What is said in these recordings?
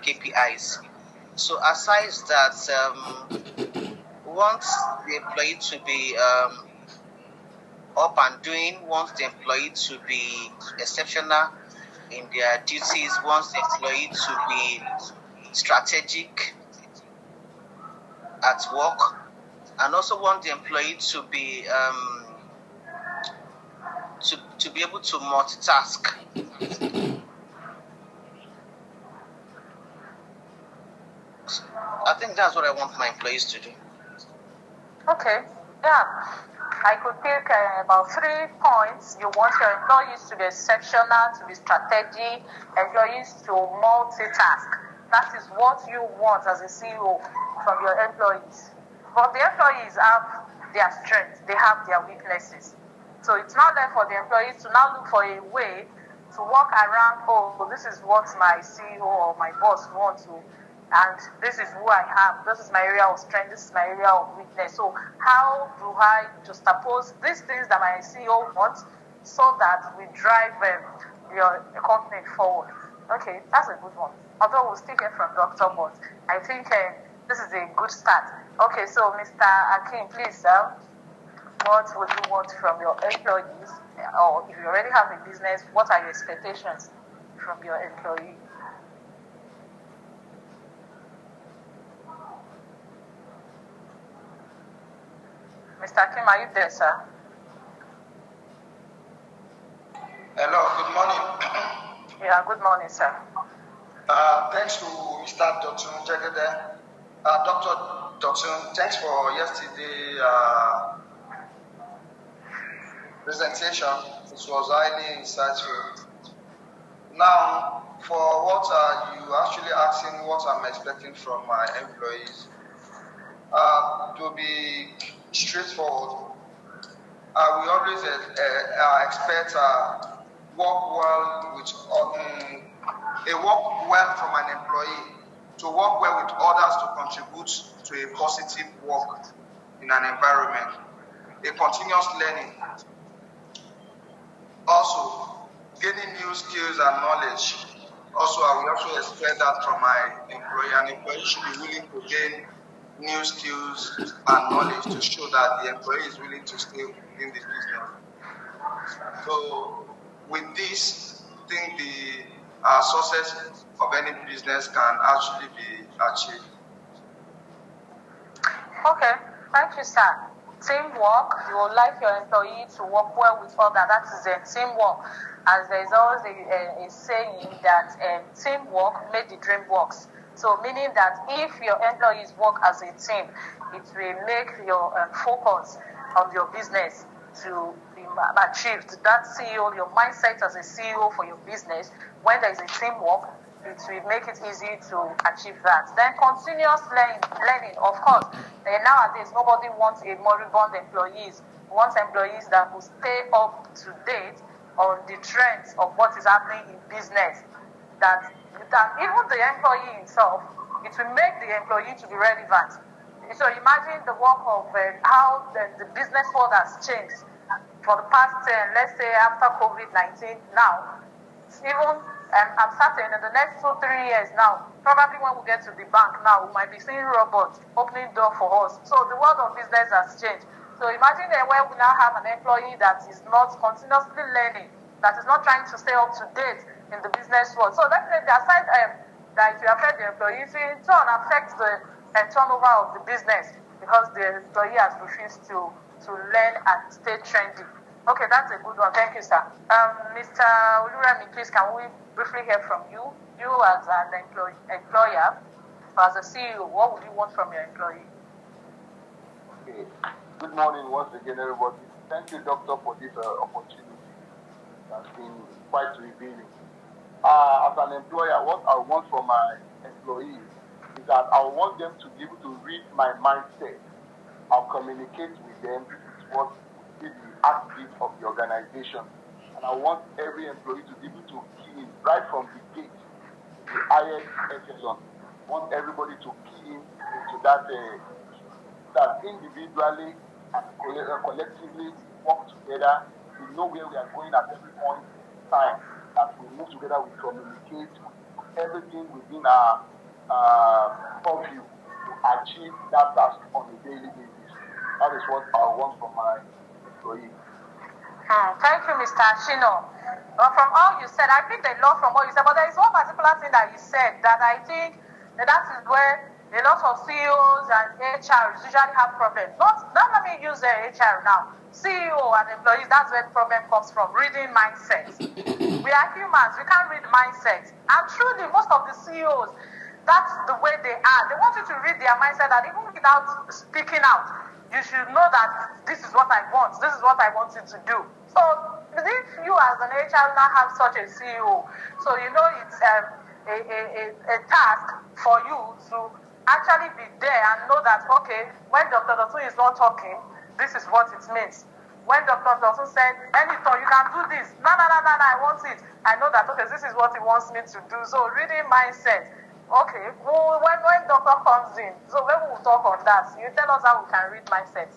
KPIs. So aside that, wants the employee to be up and doing, wants the employee to be exceptional in their duties, wants the employee to be strategic at work, and also want the employee to be to be able to multitask. I think that's what I want my employees to do. Okay, yeah. I could pick about 3 points. You want your employees to be exceptional, to be strategic, employees to multitask. That is what you want as a CEO from your employees. But the employees have their strengths, they have their weaknesses. So it's not left for the employees to now look for a way to walk around, oh, this is what my CEO or my boss wants to, and this is who I am, this is my area of strength, this is my area of weakness. So how do I juxtapose these things that my CEO wants so that we drive your company forward? Okay, that's a good one. Although we'll still get from Dr. But I think this is a good start. Okay, so Mr. Akin, please, what would you want from your employees? Or if you already have a business, what are your expectations from your employee? Mr. Kim, are you there, sir? Hello, good morning. Yeah, good morning, sir. Thanks to Mr. Dotun Jegede. Dr. Dotun, thanks for yesterday presentation. It was highly insightful. Now, for what are you actually asking what I'm expecting from my employees? To be straightforward, we always expect work well from an employee, to work well with others, to contribute to a positive work in an environment, a continuous learning. Also, gaining new skills and knowledge. Also, I will also expect that from my employee. An employee should be willing to gain new skills and knowledge to show that the employee is willing to stay within the business. So, with this, I think the success of any business can actually be achieved. Okay, thank you, sir. Teamwork, you would like your employee to work well with others. That is a teamwork. As there is always a saying that teamwork made the dream works. So meaning that if your employees work as a team, it will make your focus on your business to be achieved. That CEO, your mindset as a CEO for your business, when there is a teamwork, it will make it easy to achieve that. Then continuous learning, of course. Nowadays, nobody wants a moribund employees. Wants employees that will stay up to date on the trends of what is happening in business. That even the employee himself, it will make the employee to be relevant. So imagine the work of how the business world has changed for the past, let's say after COVID-19 now. Even I'm certain in the next 2-3 years now, probably when we get to the bank now, we might be seeing robots opening door for us. So the world of business has changed. So imagine where we now have an employee that is not continuously learning, that is not trying to stay up to date in the business world. So definitely aside that it will affect the employees, it in turn affects the turnover of the business because the employee has refused to learn and stay trendy. Okay, that's a good one. Thank you, sir. Mr. Olurami, please, can we briefly hear from you? You as an employer, as a CEO, what would you want from your employee? Okay. Good morning once again, everybody. Thank you, Doctor, for this opportunity. It has been quite revealing. As an employer, what I want from my employees is that I want them to be able to read my mindset. I'll communicate with them what is the heartbeat of the organization. And I want every employee to be able to key in right from the gate, the highest echelon. I want everybody to key in into that individually and collectively we work together. We know where we are going at every point in time. That we move together, we communicate everything within our purview to achieve that task on a daily basis. That is what I want from my employee. Thank you, Mr. Ashino. From all you said, I picked a lot from what you said, but there is one particular thing that you said that I think that is where a lot of CEOs and HRs usually have problems. Not let me use HR now. CEO and employees, that's where the problem comes from, reading mindsets. We are humans, we can't read mindsets. And truly, most of the CEOs, that's the way they are. They want you to read their mindset, and even without speaking out, you should know that this is what I want. This is what I want you to do. So if you as an HR now have such a CEO, so you know it's a task for you to actually be there and know that, okay, when Dr. Dotun is not talking, this is what it means. When Dr. Dotun said, anything, you can do this. No, I want it. I know that, okay, this is what he wants me to do. So reading mindset. Okay, well, when doctor comes in, so when we will talk on that, you tell us how we can read mindset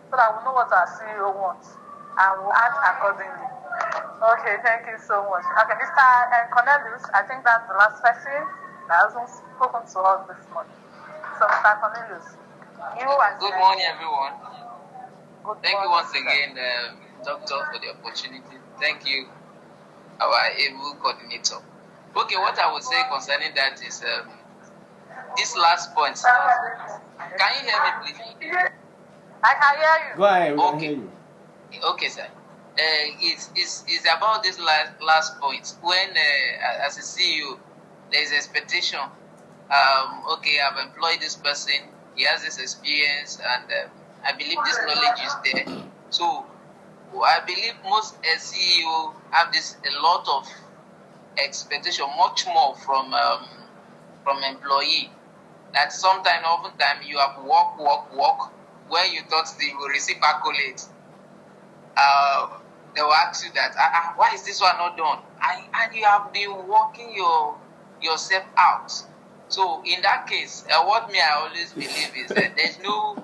so that we know what our CEO wants and we'll act accordingly. Okay, thank you so much. Okay, Mr. Cornelius, I think that's the last person that hasn't spoken to us this morning. So, Mr. Cornelius, you as good morning, everyone. Thank you once again, Doctor, for the opportunity. Thank you, our able coordinator. Okay, what I would say concerning that is this last point. Can you hear me, please? I can hear you. Go ahead. Okay. Okay, sir. It's about this last point. When, as a CEO, there is expectation. Okay, I've employed this person. He has this experience, and I believe this knowledge is there. So, I believe most CEO have a lot of expectation, much more from employee. That sometimes, oftentimes, you have work, when you thought they will receive accolades. They will ask you that, why is this one not done? And you have been working yourself out. So in that case, what I always believe is that there's no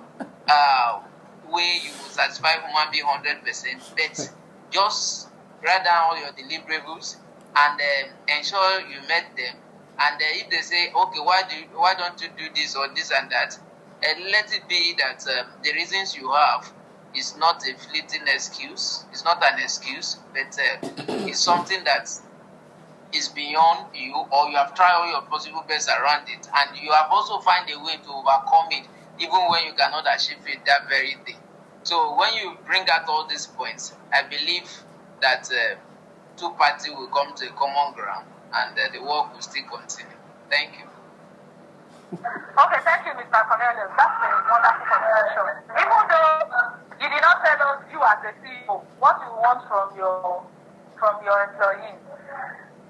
way you will satisfy human being 100%, but just write down all your deliverables and ensure you met them. And if they say, okay, why don't you do this or this and that, let it be that the reasons you have is not a fleeting excuse. It's not an excuse, but it's something that is beyond you, or you have tried all your possible best around it, and you have also found a way to overcome it, even when you cannot achieve it that very day. So when you bring out all these points, I believe that two parties will come to a common ground, and the work will still continue. Thank you. Okay, thank you, Mr. Cornelius. That's a wonderful conversation. Even though you did not tell us, you as a CEO, what you want from your employees,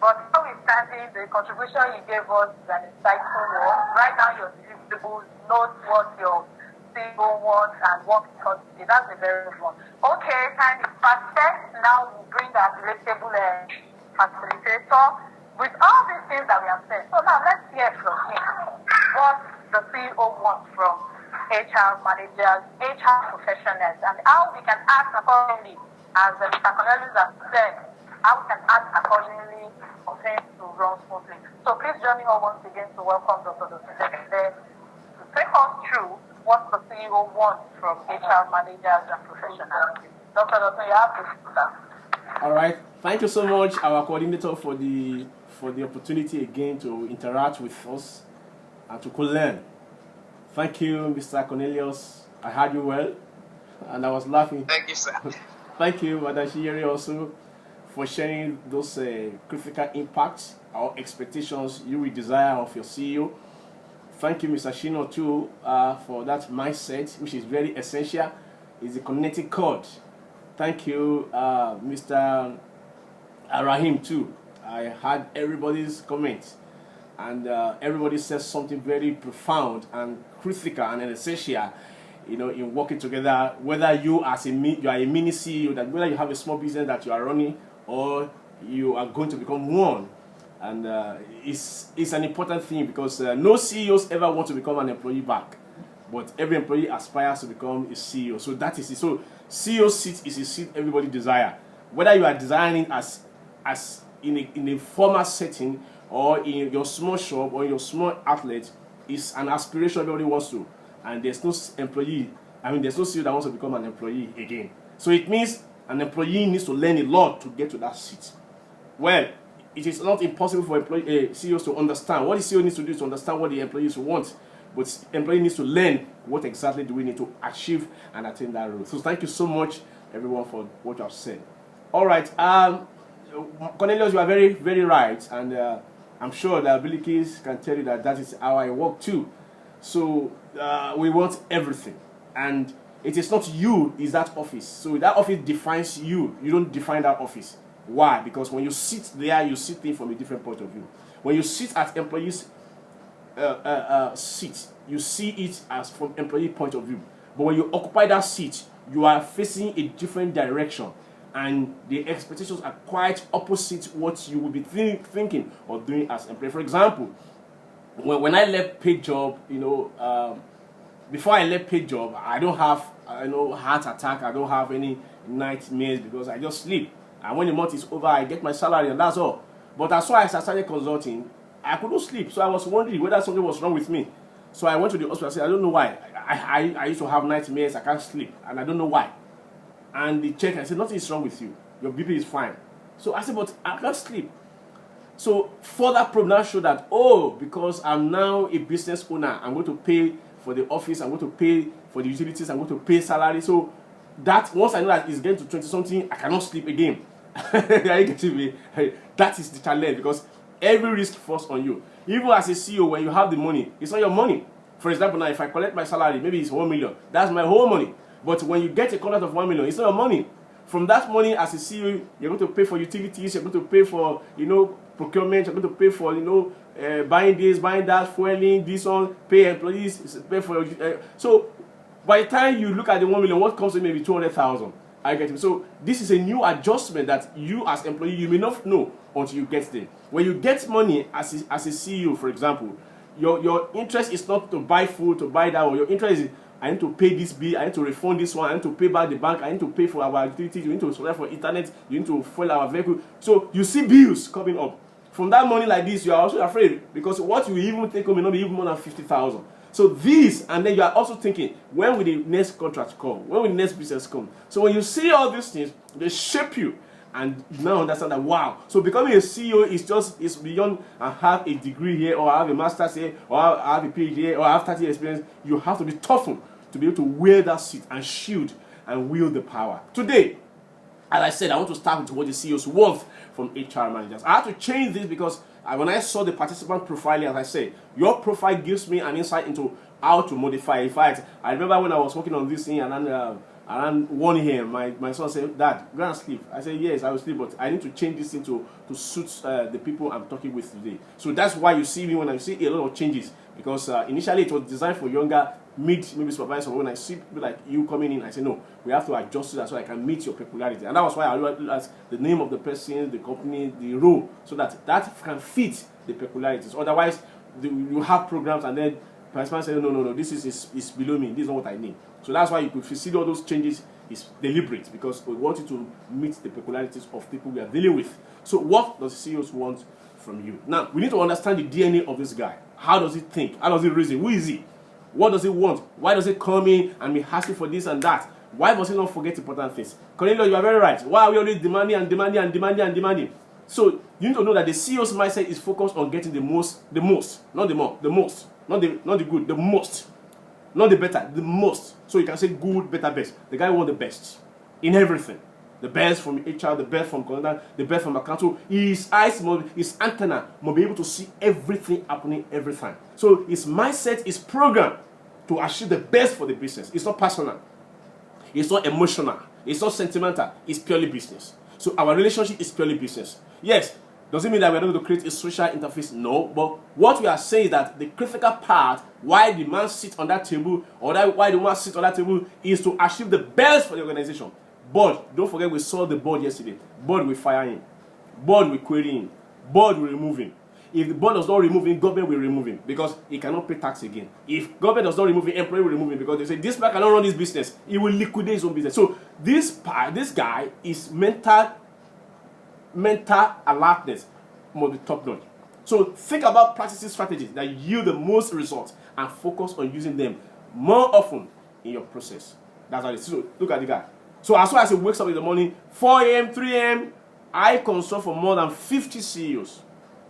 but notwithstanding the contribution you gave us is an insightful one. Write down your deliverables, note what your CEO wants, and work accordingly. That's a very good one. Okay, time is perfect. Now we'll bring our relatable facilitator with all these things that we have said. So now let's hear from him what the CEO wants from HR managers, HR professionals, and how we can act accordingly, as Mr. Cornelius has said, how we can act accordingly for things to run smoothly. So please join me all once again to welcome Dr. Dotun Jegede to take us through what the CEO wants from HR managers and professionals. Dr. Dotun, you have to start. All right. Thank you so much, our coordinator, for the opportunity again to interact with us and to learn. Thank you, Mr. Cornelius. I heard you well, and I was laughing. Thank you, sir. Thank you, Madam Shieri, also for sharing those critical impacts or expectations you will desire of your CEO. Thank you, Mr. Shino, too, for that mindset, which is very essential. It's a connecting cord. Thank you, Mr. Rahim, too. I heard everybody's comments, and everybody says something very profound and critical and essential, in working together. Whether you are a mini CEO, that whether you have a small business that you are running, or you are going to become one, and it's an important thing, because no CEOs ever want to become an employee back, but every employee aspires to become a CEO. So that is it. So CEO seat is a seat everybody desire. Whether you are designing as in a formal setting, or in your small shop or in your small outlet is an aspiration everybody wants to, and there's no employee, there's no CEO that wants to become an employee again. So it means an employee needs to learn a lot to get to that seat. Well, it is not impossible for CEOs to understand. What the CEO needs to do is to understand what the employees want, but employee needs to learn what exactly do we need to achieve and attain that role. So thank you so much, everyone, for what you have said. All right, Cornelius, you are very, very right, and I'm sure that Abilikis can tell you that that is how I work too. So we want everything, and it is not you, it's that office. So that office defines you. You don't define that office. Why? Because when you sit there, you see things from a different point of view. When you sit at employees' seat, you see it as from employee point of view. But when you occupy that seat, you are facing a different direction, and the expectations are quite opposite what you will be thinking or doing as employee. For example, when I left paid job, before I left paid job, I don't have heart attack. I don't have any nightmares because I just sleep. And when the month is over, I get my salary, and that's all. But as soon as I started consulting, I couldn't sleep. So I was wondering whether something was wrong with me. So I went to the hospital. I said, I don't know why. I used to have nightmares. I can't sleep, and I don't know why. And they checked. I said, nothing is wrong with you. Your BP is fine. So I said, but I can't sleep. So further proof now showed that, because I'm now a business owner, I'm going to pay for the office, I'm going to pay for the utilities, I'm going to pay salary. So that once I know that it's getting to 20-something, I cannot sleep again. Are you getting me? That is the challenge, because every risk falls on you. Even as a CEO, when you have the money, it's not your money. For example, now if I collect my salary, maybe it's 1 million. That's my whole money. But when you get a contract of 1 million, it's not your money. From that money, as a CEO, you're going to pay for utilities, you're going to pay for, procurement, you're going to pay for, buying this, buying that, fueling, this one, pay employees, pay for. So by the time you look at the 1 million, what comes to maybe 200,000. I get it. So this is a new adjustment that you as employee, you may not know until you get there. When you get money as a CEO, for example, your interest is not to buy food, to buy that, or your interest is, I need to pay this bill, I need to refund this one, I need to pay back the bank, I need to pay for our utilities, you need to supply for internet, you need to fuel our vehicle. So you see bills coming up. From that money like this, you are also afraid, because what you even take home may not be even more than 50,000. So this, and then you are also thinking, when will the next contract come? When will the next business come? So when you see all these things, they shape you, and you now understand that, wow. So becoming a CEO is beyond I have a degree here, or I have a master's here, or I have a PhD here, or I have 30 years experience. You have to be toughened to be able to wear that seat and shield and wield the power. Today, as I said, I want to start with what the CEOs want from HR managers. I had to change this because when I saw the participant profiling, as I said, your profile gives me an insight into how to modify. In fact, I remember when I was working on this thing, and around 1 a.m., my son said, Dad, go and sleep. I said, yes, I will sleep, but I need to change this thing to suit the people I'm talking with today. So that's why you see me when I see a lot of changes, because initially it was designed for younger, maybe supervisor. When I see people like you coming in, I say, no, we have to adjust to that so I can meet your peculiarity. And that was why I realized the name of the person, the company, the role, so that can fit the peculiarities. Otherwise, you have programs and then the person says, no, this is below me, this is not what I need. So that's why you could see all those changes is deliberate, because we want you to meet the peculiarities of people we are dealing with. So what does CEOs want from you? Now, we need to understand the DNA of this guy. How does he think? How does he reason? Who is he? What does he want? Why does he come in and be asking for this and that? Why must he not forget important things? Cornelius, you are very right. Why are we always demanding? So you need to know that the CEO's mindset is focused on getting the most, not the more, the most, not the good, the most, not the better, the most. So you can say good, better, best. The guy wants the best in everything. The best from HR, the best from consultant, the best from account. So his eyes, his antenna must be able to see everything happening every time. So his mindset is programmed to achieve the best for the business. It's not personal. It's not emotional. It's not sentimental. It's purely business. So our relationship is purely business. Yes, does it mean that we're not going to create a social interface? No. But what we are saying is that the critical part, why the man sits on that table, or why the woman sits on that table, is to achieve the best for the organization. But don't forget, we saw the board yesterday. Board will fire him. Board will query him. Board will remove him. If the board does not remove him, government will remove him, because he cannot pay tax again. If government does not remove him, employee will remove him, because they say this man cannot run this business. He will liquidate his own business. So this guy is mental alertness must be top notch. So think about practicing strategies that yield the most results and focus on using them more often in your process. That's how it is. So look at the guy. So as soon as he wakes up in the morning, 4 a.m., 3 a.m., I consult for more than 50 CEOs.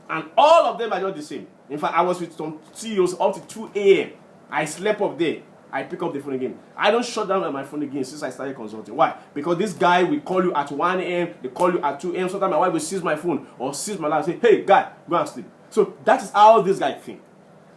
And all of them are not the same. In fact, I was with some CEOs up to 2 a.m. I slept up there. I pick up the phone again. I don't shut down my phone again since I started consulting. Why? Because this guy will call you at 1 a.m., they call you at 2 a.m. Sometimes my wife will seize my phone or seize my laptop and say, hey, guy, go and sleep. So that is how this guy thinks.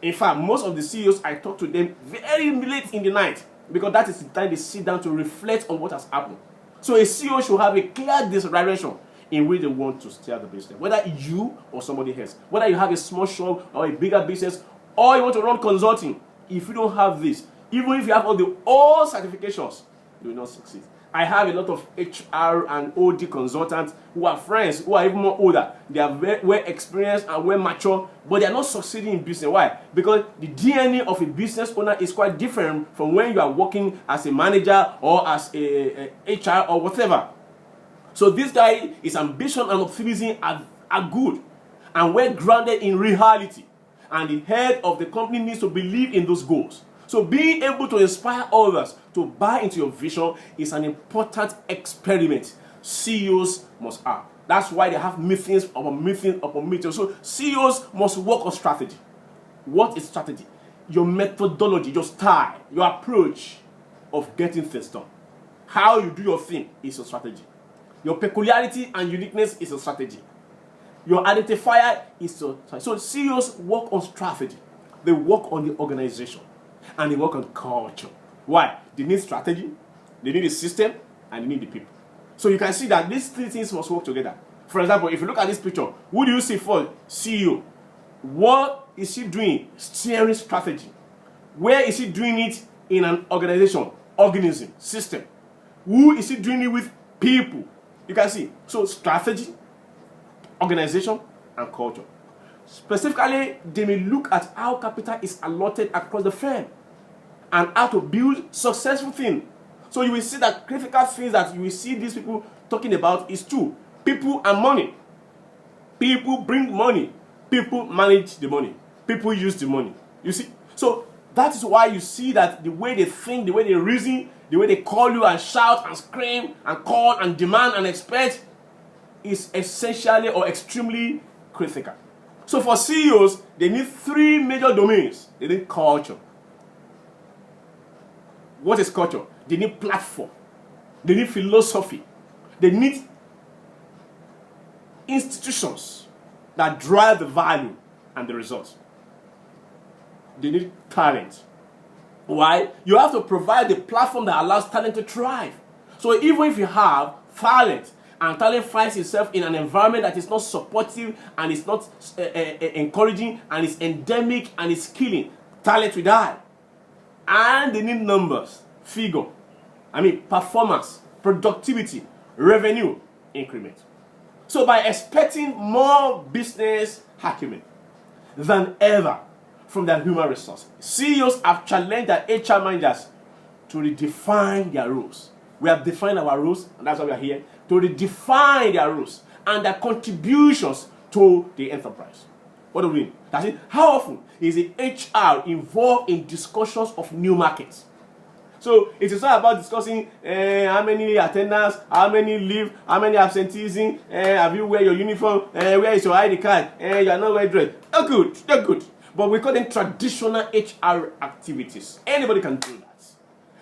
In fact, most of the CEOs, I talk to them very late in the night because that is the time they sit down to reflect on what has happened. So a CEO should have a clear direction in which they want to steer the business, whether you or somebody else, whether you have a small shop or a bigger business, or you want to run consulting. If you don't have this, even if you have all the old certifications, you will not succeed. I have a lot of HR and OD consultants who are friends, who are even more older. They are very well experienced and well mature, but they are not succeeding in business. Why? Because the DNA of a business owner is quite different from when you are working as a manager or as a HR or whatever. So this guy, his ambition and optimism are good and well grounded in reality. And the head of the company needs to believe in those goals. So being able to inspire others to buy into your vision is an important experiment CEOs must have. That's why they have meetings upon meetings upon meetings. So CEOs must work on strategy. What is strategy? Your methodology, your style, your approach of getting things done. How you do your thing is your strategy. Your peculiarity and uniqueness is your strategy. Your identifier is your strategy. So CEOs work on strategy. They work on the organization. And they work on culture. Why? They need strategy, they need a system, and they need the people. So you can see that these three things must work together. For example, if you look at this picture, who do you see for CEO? What is he doing? Steering strategy. Where is he doing it in an organization, organism, system? Who is he doing it with? People. You can see. So strategy, organization, and culture. Specifically, they may look at how capital is allotted across the firm and how to build successful things. So you will see that critical things that you will see these people talking about is two: people and money. People bring money. People manage the money. People use the money. You see? So that is why you see that the way they think, the way they reason, the way they call you and shout and scream and call and demand and expect is essentially or extremely critical. So for CEOs, they need three major domains. They need culture. What is culture? They need platform. They need philosophy. They need institutions that drive the value and the results. They need talent. Why? You have to provide the platform that allows talent to thrive. So even if you have talent, and talent finds itself in an environment that is not supportive and is not encouraging and is endemic and is killing, talent will die. And they need numbers, figure. Performance, productivity, revenue, increment. So by expecting more business acumen than ever from their human resources, CEOs have challenged their HR managers to redefine their roles. We have defined our roles, and that's why we are here, to redefine their roles and their contributions to the enterprise. What do we mean? That's it. How often is the HR involved in discussions of new markets? So it is not about discussing how many attendance, how many leave, how many absenteeism, have you wear your uniform, where is your ID card, you are not well dressed. Oh good, they're good. But we call them traditional HR activities. Anybody can do that.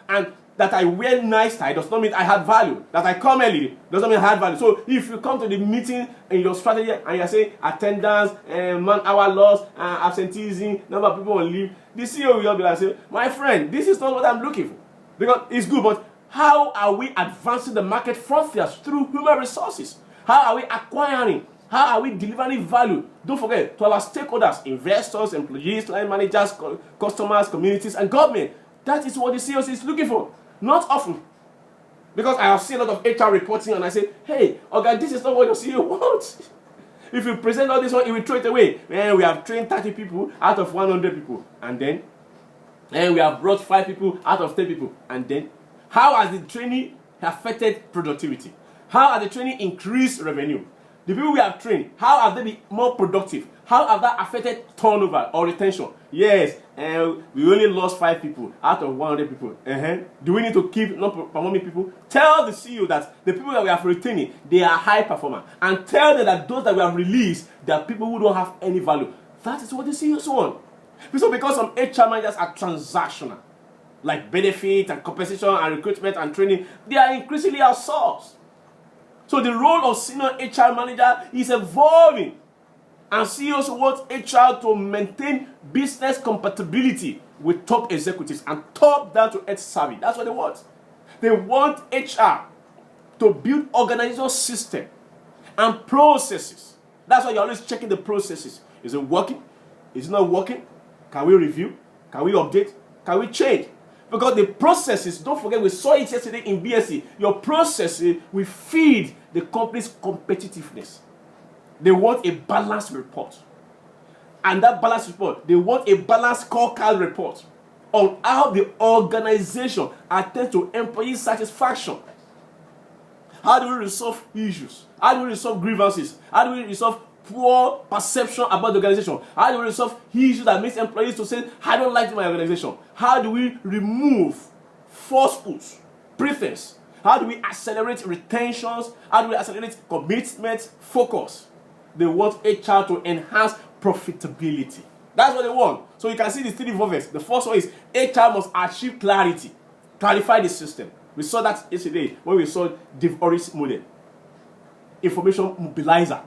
And that I wear nice tie does not mean I had value. That I come early does not mean I had value. So if you come to the meeting in your strategy and you are saying attendance, man-hour loss, absenteeism, number of people on leave, the CEO will be like, say, my friend, this is not what I'm looking for. Because it's good, but how are we advancing the market frontiers through human resources? How are we acquiring? How are we delivering value? Don't forget, to our stakeholders, investors, employees, line managers, customers, communities, and government. That is what the CEO is looking for. Not often. Because I have seen a lot of HR reporting and I say, hey, okay, this is not what your CEO wants. If you present all this one, he will throw it away. Man, we have trained 30 people out of 100 people. And then we have brought 5 people out of 10 people. And then, how has the training affected productivity? How has the training increased revenue? The people we have trained, how have they been more productive? How have that affected turnover or retention? Yes, we only lost 5 people out of 100 people. Do we need to keep non-performing people? Tell the CEO that the people that we have retaining, they are high performers. And tell them that those that we have released, they are people who don't have any value. That is what the CEOs want. So because some HR managers are transactional, like benefit and compensation and recruitment and training, they are increasingly outsourced. So the role of senior HR manager is evolving. And CEOs want HR to maintain business compatibility with top executives and top down to earth savvy. That's what they want. They want HR to build organizational system and processes. That's why you're always checking the processes. Is it working? Is it not working? Can we review? Can we update? Can we change? Because the processes, don't forget, we saw it yesterday in BSc, your processes will feed the company's competitiveness. They want a balanced report. And that balanced report, they want a balanced scorecard report on how the organization attends to employee satisfaction. How do we resolve issues? How do we resolve grievances? How do we resolve poor perception about the organization? How do we resolve issues that makes employees to say, I don't like my organization? How do we remove falsehoods, pretense? How do we accelerate retentions? How do we accelerate commitment, focus? They want HR to enhance profitability. That's what they want. So you can see the 3 verses. The first one is HR must achieve clarity, clarify the system. We saw that yesterday when we saw DevOris model, information mobilizer.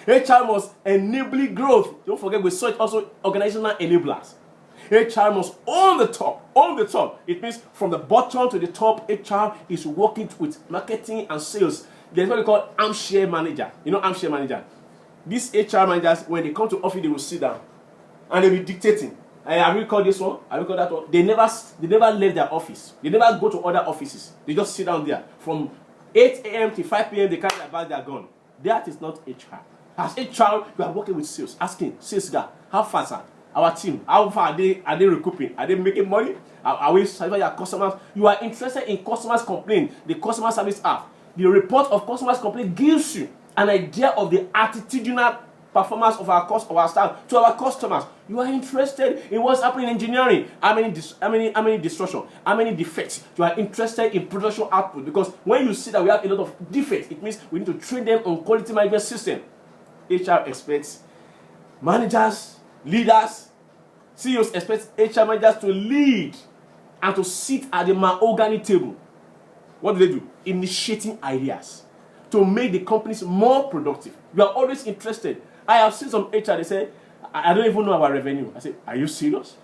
HR must enable growth. Don't forget, we saw it also organizational enablers. HR must own the top. Own the top. It means from the bottom to the top, HR is working with marketing and sales. There's what we call armchair manager. You know armchair manager? These HR managers, when they come to office, they will sit down and they'll be dictating. Have you called this one? Have you called that one? They never left their office. They never go to other offices. They just sit down there. From 8 a.m. to 5 p.m., they carry their bag, they are gone. That is not HR. As HR, you are working with sales, asking, sales guy, how fast are our team? How far are they recouping? Are they making money? Are we serving your customers? You are interested in customers' complaint, the customer service app. The report of customers' complaint gives you an idea of the attitudinal performance of our staff to our customers. You are interested in what's happening in engineering. How many destruction? How many defects? You are interested in production output, because when you see that we have a lot of defects, it means we need to train them on quality management system. HR expects managers, leaders, CEOs expect HR managers to lead and to sit at the mahogany table. What do? Initiating ideas to make the companies more productive. You are always interested. I have seen some HR, they say, I don't even know our revenue. I say, are you serious?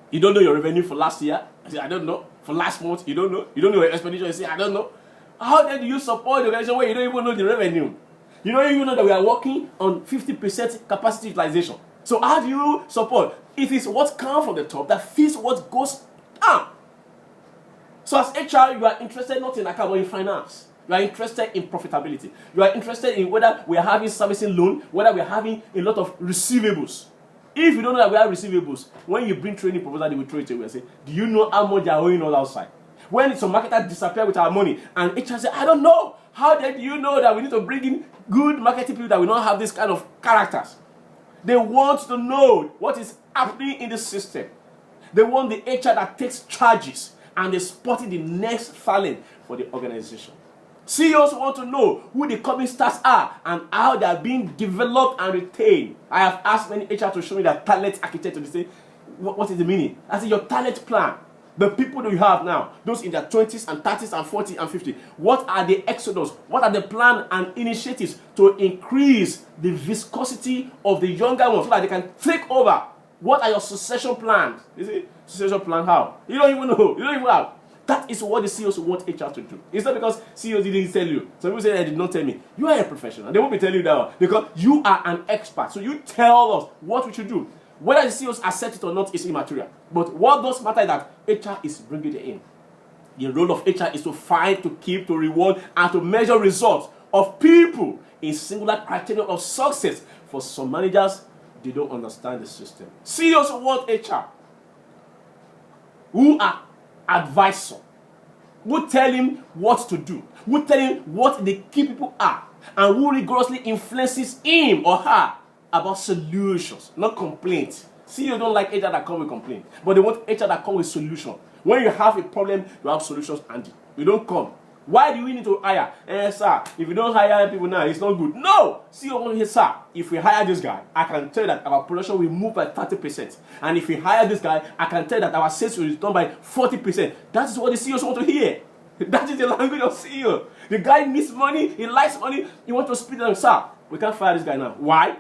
You don't know your revenue for last year? I say, I don't know. For last month, you don't know. You don't know your expenditure. You say, I don't know. How then do you support the organization where you don't even know the revenue? You don't even know that we are working on 50% capacity utilization. So how do you support? It is what comes from the top that feeds what goes down. So as HR, you are interested not in account, but in finance. You are interested in profitability. You are interested in whether we are having servicing loan, whether we are having a lot of receivables. If you don't know that we have receivables, when you bring training proposal, they will throw it away and say, do you know how much they are owing all outside? When some marketers disappear with our money, and HR say, I don't know. How then do you know that we need to bring in good marketing people that will not have this kind of characters? They want to know what is happening in the system. They want the HR that takes charges and is spotting the next talent for the organization. CEOs want to know who the company stars are and how they are being developed and retained. I have asked many HR to show me their talent architecture. They say, what is the meaning? I say, your talent plan. The people that you have now, those in their 20s and 30s and 40s and 50s, what are the exodus? What are the plans and initiatives to increase the viscosity of the younger ones so that they can take over? What are your succession plans? You see, succession plan how? You don't even know. You don't even have. That is what the CEOs want HR to do. It's not because CEOs didn't tell you. Some people say they did not tell me. You are a professional. They won't be telling you that one because you are an expert. So you tell us what we should do. Whether the CEOs accept it or not is immaterial. But what does matter is that HR is bringing it in. The role of HR is to find, to keep, to reward, and to measure results of people in singular criteria of success. For some managers, they don't understand the system. CEOs want HR who are advisor, who tell him what to do, who tell him what the key people are, and who rigorously influences him or her about solutions, not complaints. CEO don't like HR that come with complaint, but they want HR that come with solution. When you have a problem, you have solutions handy. You don't come. Why do we need to hire? Sir, if you don't hire people now, it's not good. No! CEO wants to say, sir, if we hire this guy, I can tell you that our production will move by 30%. And if we hire this guy, I can tell you that our sales will return by 40%. That is what the CEOs want to hear. That is the language of CEO. The guy needs money, he likes money, he wants to speak to them, sir, we can't fire this guy now. Why?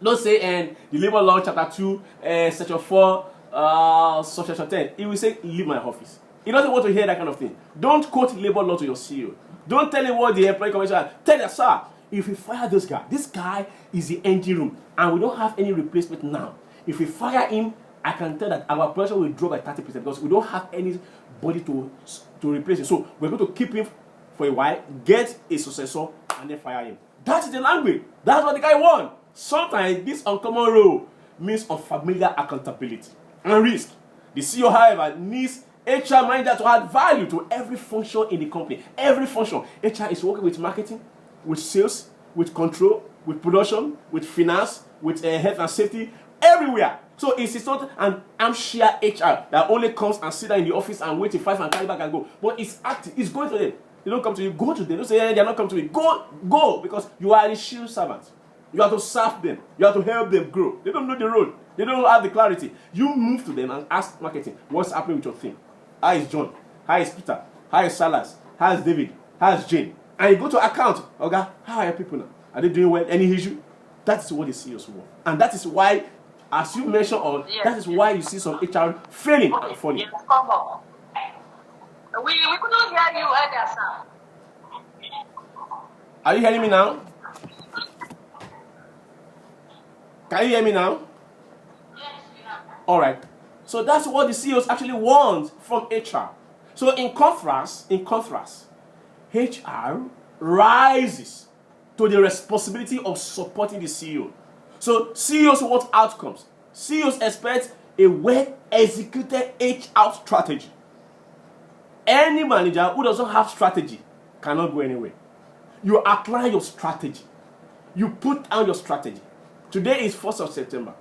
Don't say the labor law chapter 2, section 4, section 10. He will say, leave my office. He doesn't want to hear that kind of thing. Don't quote labor law to your CEO. Don't tell him what the employee commissioner. Tell him, sir, if we fire this guy is the engine room, and we don't have any replacement now. If we fire him, I can tell that our production will drop by 30% because we don't have anybody to replace him. So we're going to keep him for a while, get a successor, and then fire him. That is the language. That's what the guy wants. Sometimes this uncommon role means unfamiliar accountability and risk. The CEO, however, needs HR manager to add value to every function in the company. Every function. HR is working with marketing, with sales, with control, with production, with finance, with health and safety, everywhere. So it's not an armchair HR that only comes and sit down in the office and wait till 5 and carry back and go. But it's active. It's going to them. They don't come to you. Go to them. Don't say, they're not coming to me. Go, because you are a shield servant. You have to serve them. You have to help them grow. They don't know the road. They don't have the clarity. You move to them and ask marketing, what's happening with your thing? How is John? How is Peter? How is Salas? How is David? How is Jane? And you go to account. Okay, how are your people now? Are they doing well? Any issue? That is what the CEOs want. And that is why, as you mentioned, that is why you see some HR failing and falling. Yes, come on. We couldn't hear you earlier, sir. Are you hearing me now? Can you hear me now? Yes, we have. All right. So that's what the CEOs actually want from HR. So in contrast, HR rises to the responsibility of supporting the CEO. So CEOs want outcomes. CEOs expect a well-executed HR strategy. Any manager who doesn't have strategy cannot go anywhere. You outline your strategy. You put down your strategy. Today is 1st of September.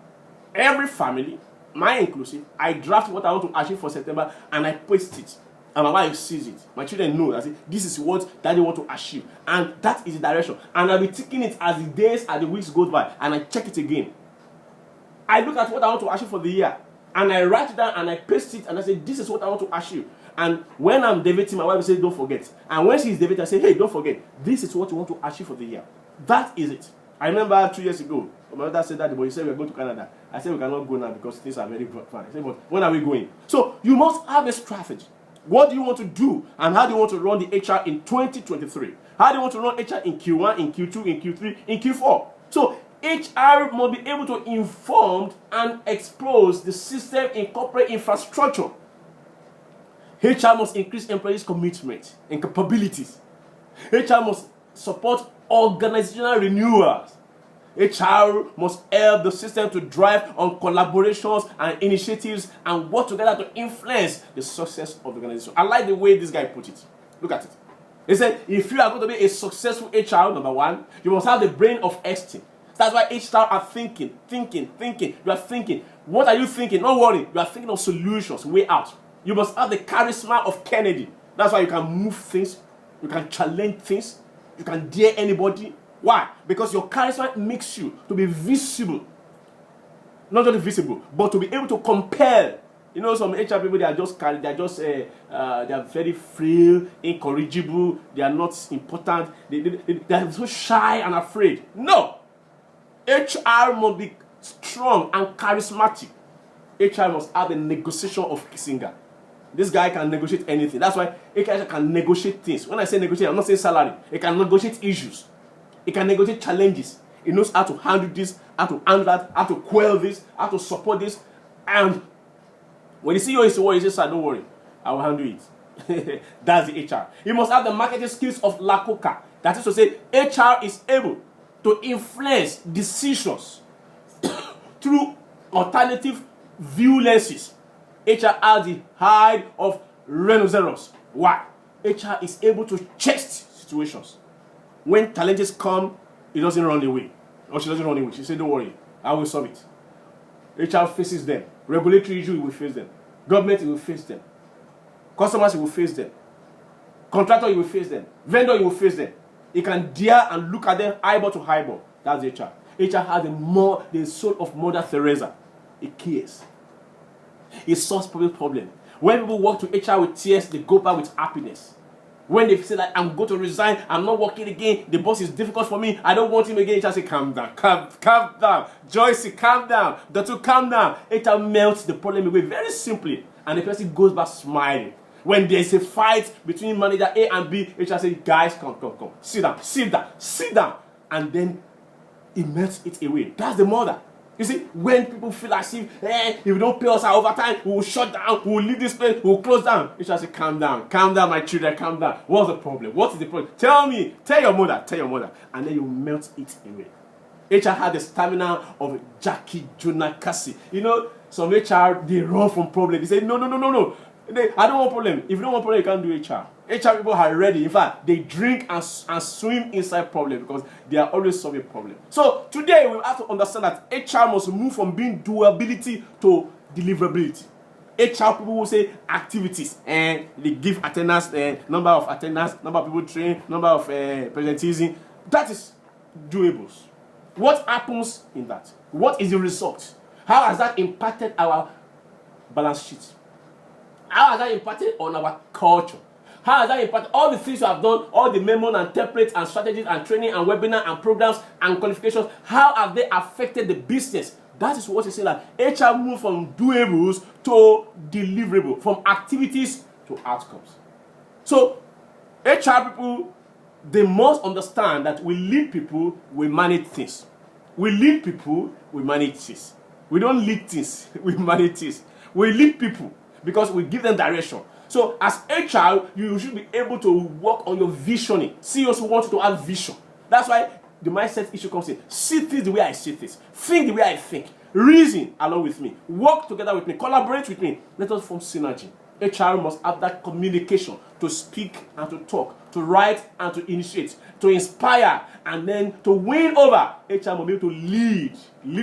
Every family, mine inclusive, I draft what I want to achieve for September and I post it. And my wife sees it. My children know that this is what daddy want to achieve. And that is the direction. And I'll be taking it as the days and the weeks go by. And I check it again. I look at what I want to achieve for the year. And I write it down and I paste it and I say, this is what I want to achieve. And when I'm debating, my wife will say, don't forget. And when she's debating, I say, hey, don't forget. This is what you want to achieve for the year. That is it. I remember 2 years ago, my mother said that, but you said we're going to Canada. I said we cannot go now because things are very far. I said, but when are we going? So you must have a strategy. What do you want to do? And how do you want to run the HR in 2023? How do you want to run HR in Q1, in Q2, in Q3, in Q4? So HR must be able to inform and expose the system in corporate infrastructure. HR must increase employees' commitment and capabilities. HR must support organizational renewals. HR must help the system to drive on collaborations and initiatives and work together to influence the success of the organization. I like the way this guy put it. Look at it. He said, if you are going to be a successful HR, number one, you must have the brain of Einstein. That's why HR are thinking. You are thinking. What are you thinking? Don't worry. You are thinking of solutions, way out. You must have the charisma of Kennedy. That's why you can move things. You can challenge things. You can dare anybody. Why? Because your charisma makes you to be visible. Not only visible, but to be able to compel. You know, some HR people, they are very frail, incorrigible. They are not important. They are so shy and afraid. No! HR must be strong and charismatic. HR must have the negotiation of Kissinger. This guy can negotiate anything. That's why HR can negotiate things. When I say negotiate, I'm not saying salary. It can negotiate issues. It can negotiate challenges. It knows how to handle this, how to handle that, how to quell this, how to support this. And when the CEO is to worry, he says, sir, don't worry. I will handle it. That's the HR. He must have the marketing skills of Lakoka. That is to say, HR is able to influence decisions through alternative view lenses. HR has the hide of rhinoceros. Why? HR is able to chest situations. When challenges come, it doesn't run away. or she doesn't run away. She said, don't worry, I will solve it. HR faces them. Regulatory issue, will face them. Government, will face them. Customers, will face them. Contractor, you will face them. Vendor, you will face them. You can dare and look at them eyeball to eyeball. That's HR. HR has the soul of Mother Teresa. It cares. It solves problem. When people walk to HR with tears, they go back with happiness. When they say like, I'm going to resign, I'm not working again, the boss is difficult for me, I don't want him again, HR say, calm down, calm down. Joyce, calm down. Dotun, calm down. HR melts the problem away very simply, and the person goes back smiling. When there's a fight between manager A and B, HR says, guys, come. Sit down. And then it melts it away. That's the mother. You see, when people feel as if you don't pay us our overtime, we will shut down, we will leave this place, we will close down. HR say, calm down, my children, calm down. What's the problem? What is the problem? Tell me, tell your mother. And then you melt it away. HR had the stamina of Jackie Jonah Cassie. You know, some HR, they run from problems. They say, no. I don't want problem. If you don't want problem, you can't do HR. HR people are ready. In fact, they drink and swim inside problem because they are always solving problem. So today we have to understand that HR must move from being doability to deliverability. HR people will say activities and they give attendance, number of attendance, number of people trained, number of presenteeism. That is doables. What happens in that? What is the result? How has that impacted our balance sheet? How has that impacted on our culture? How has that impacted all the things you have done, all the memos and templates and strategies and training and webinar and programs and qualifications? How have they affected the business? That is what you say that HR moves from doables to deliverable, from activities to outcomes. So HR people, they must understand that we lead people, we manage things. We lead people, we manage things. We don't lead things, we manage things. We lead people because we give them direction. So as HR, you should be able to work on your visioning. CEOs want you to have vision. That's why the mindset issue comes in. See things the way I see things. Think the way I think. Reason along with me. Work together with me. Collaborate with me. Let us form synergy. HR must have that communication to speak and to talk, to write and to initiate, to inspire, and then to win over. HR must be able to lead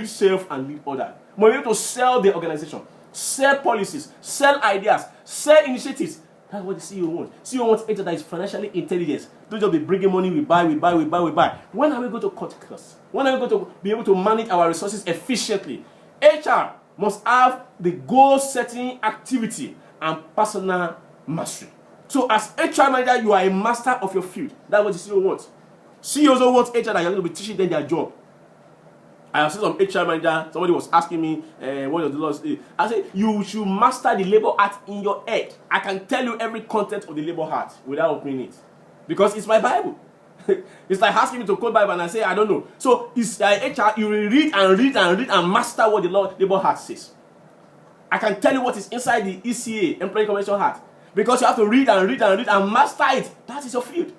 self and lead others. Must be able to sell the organization, sell policies, sell ideas, sell initiatives. That's what the CEO wants. CEO wants HR that is financially intelligent. Don't just be bringing money, we buy. When are we going to cut costs? When are we going to be able to manage our resources efficiently? HR must have the goal-setting activity and personal mastery. So as HR manager, you are a master of your field. That's what the CEO wants. CEO also wants HR that you're going to be teaching them their job. I have seen some HR manager, somebody was asking me, what does the law say? I said, you should master the labor art in your head. I can tell you every content of the labor art without opening it. Because it's my Bible. It's like asking me to quote Bible and I say, I don't know. So it's HR, you will read and master what the labor art says. I can tell you what is inside the ECA, Employee Convention Act. Because you have to read and master it. That is your field.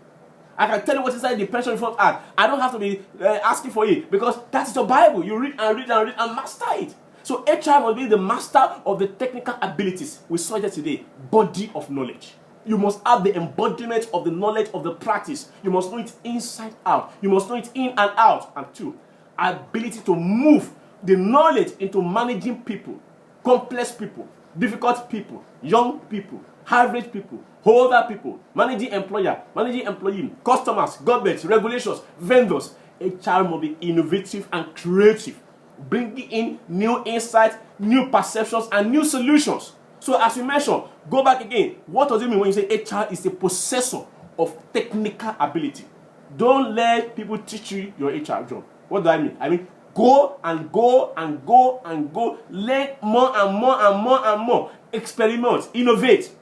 I can tell you what's inside the Pension Reform Act. I don't have to be asking for it because that is your Bible. You read and master it. So HR must be the master of the technical abilities. We saw that today. Body of knowledge. You must have the embodiment of the knowledge of the practice. You must know it inside out. You must know it in and out. And two, ability to move the knowledge into managing people, complex people, difficult people, young people, average people, older people, managing employer, managing employee, customers, government, regulations, vendors. HR must be innovative and creative, bringing in new insights, new perceptions, and new solutions. So as we mentioned, go back again. What does it mean when you say HR is a possessor of technical ability? Don't let people teach you your HR job. What do I mean? I mean, go. Learn more. Experiment, innovate.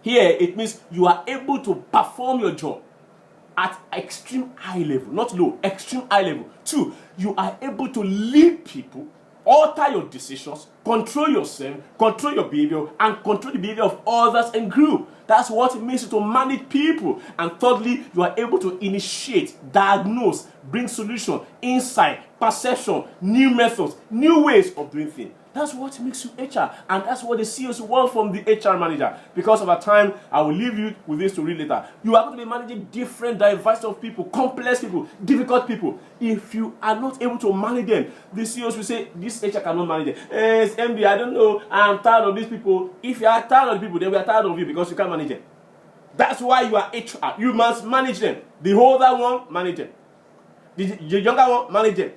Here, it means you are able to perform your job at extreme high level, not low, extreme high level. Two, you are able to lead people, alter your decisions, control yourself, control your behavior, and control the behavior of others and group. That's what it means to manage people. And thirdly, you are able to initiate, diagnose, bring solution, insight, perception, new methods, new ways of doing things. That's what makes you HR, and that's what the CEOs want from the HR manager. Because of our time, I will leave you with this to read later. You are going to be managing different diversity of people, complex people, difficult people. If you are not able to manage them, the CEOs will say, this HR cannot manage them. It's MD, I don't know, I'm tired of these people. If you are tired of the people, then we are tired of you because you can't manage them. That's why you are HR. You must manage them. The older one, manage them. The younger one, manage them.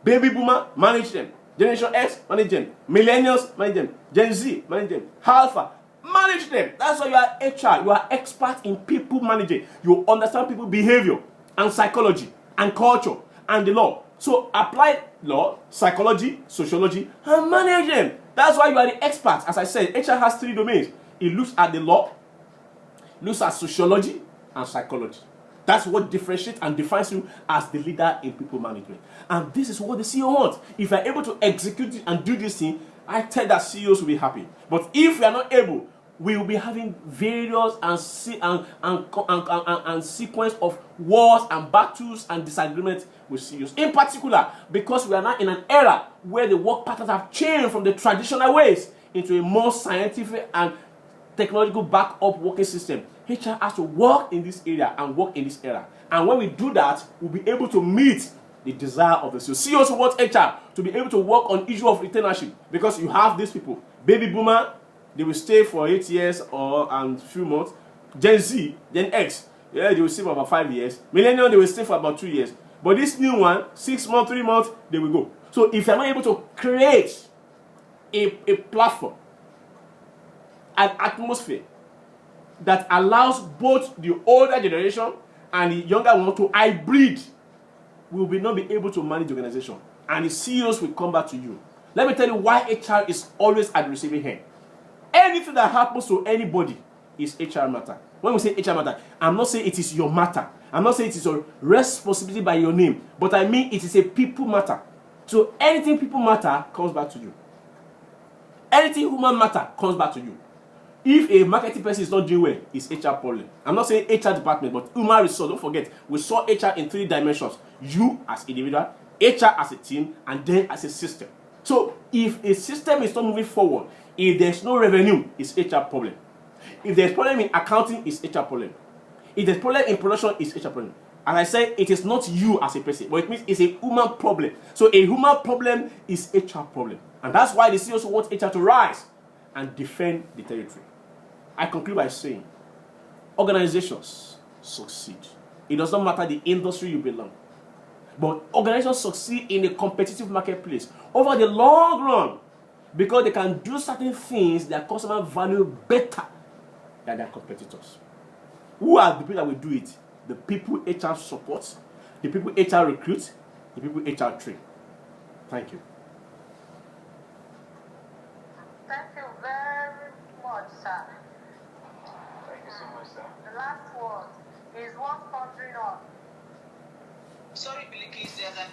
Baby boomer, manage them. Generation X, manage them. Millennials, manage them. Gen Z, manage them. Alpha, manage them. That's why you are HR. You are expert in people managing. You understand people behavior and psychology and culture and the law. So apply law, psychology, sociology, and manage them. That's why you are the expert. As I said, HR has 3 domains. It looks at the law, looks at sociology, and psychology. That's what differentiates and defines you as the leader in people management. And this is what the CEO wants. If you're able to execute it and do this thing, I tell that CEOs will be happy. But if we are not able, we will be having various and sequence of wars and battles and disagreements with CEOs. In particular, because we are now in an era where the work patterns have changed from the traditional ways into a more scientific and technological backup working system. HR has to work in this area and work in this era. And when we do that, we'll be able to meet the desire of the CEO. CEOs want HR to be able to work on issue of retainership, because you have these people. Baby boomer, they will stay for 8 years and few months. Gen Z, Gen X, yeah, they will stay for about 5 years. Millennial, they will stay for about 2 years. But this new one, 6 months, 3 months, they will go. So if you're not able to create a platform, an atmosphere that allows both the older generation and the younger one to hybrid, we will not be able to manage the organization. And the CEOs will come back to you. Let me tell you why HR is always at the receiving end. Anything that happens to anybody is HR matter. When we say HR matter, I'm not saying it is your matter. I'm not saying it is your responsibility by your name. But I mean it is a people matter. So anything people matter comes back to you. Anything human matter comes back to you. If a marketing person is not doing well, it's HR problem. I'm not saying HR department, but human resource. Don't forget, we saw HR in 3 dimensions. You as individual, HR as a team, and then as a system. So if a system is not moving forward, if there's no revenue, it's HR problem. If there's problem in accounting, it's HR problem. If there's problem in production, it's HR problem. As I said, it is not you as a person, but it means it's a human problem. So a human problem is HR problem. And that's why the CEOs want HR to rise and defend the territory. I conclude by saying, organizations succeed. It does not matter the industry you belong. But organizations succeed in a competitive marketplace over the long run because they can do certain things that customers value better than their competitors. Who are the people that will do it? The people HR supports, the people HR recruits, the people HR train. Thank you. Thank you very much, sir. Thank you so much, sir. The last word is what pondering on. Sorry, Billy, there's an